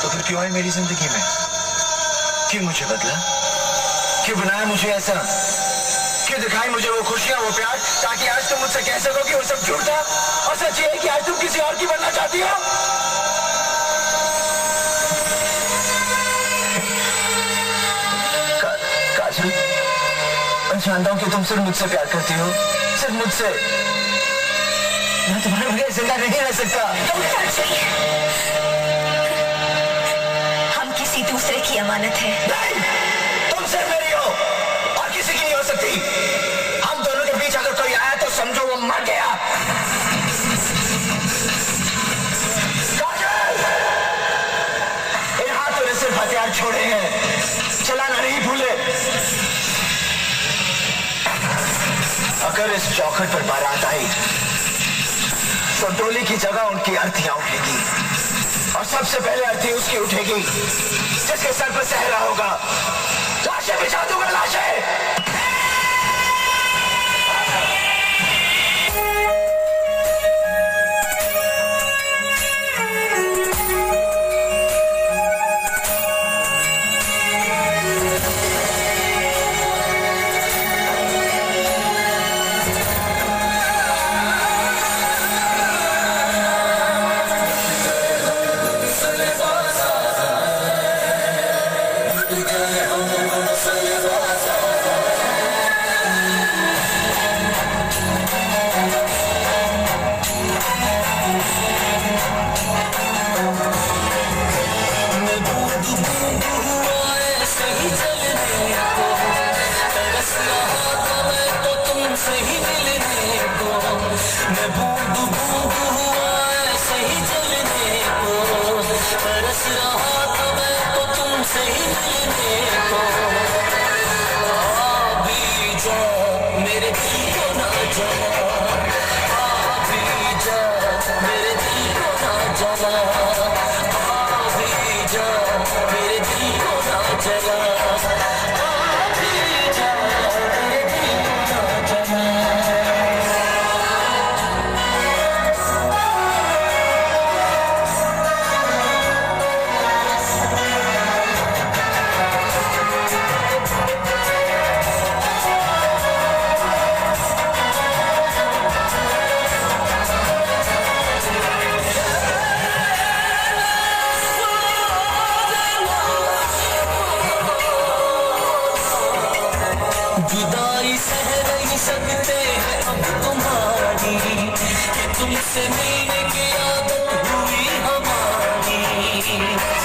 तो फिर क्यों आए मेरी जिंदगी में? क्यों मुझे बदला? क्यों बनाया मुझे ऐसा? क्यों दिखाई मुझे वो खुशियां, वो प्यार, ताकि आज तुम मुझसे कह सको कि वो सब झूठ था और सच ये है कि आज तुम किसी और की बनना चाहती हो? काजल, मैं जानता हूं कि तुम सिर्फ मुझसे प्यार करती हो, सिर्फ मुझसे। मैं तुम्हारे बगैर जिंदा नहीं रह सकता। हम किसी दूसरे की अमानत है। नहीं, तुम सिर्फ मेरी हो और किसी की नहीं हो सकती। हम दोनों के बीच अगर कोई आया तो समझो वो मर गया। काजल, इन हाथों ने सिर्फ हथियार छोड़े हैं, चलाना नहीं भूले। अगर इस चौखट पर बारात आई तो डोली की जगह उनकी अर्थियां उठेगी और सबसे पहले अर्थी उसकी उठेगी जिसके सर पर सहरा होगा। लाशें बिछा दूंगा, लाशें। जुदाई सह नहीं सकते अब तुम्हारी, तुमसे मिलने की आदत हुई हमारी।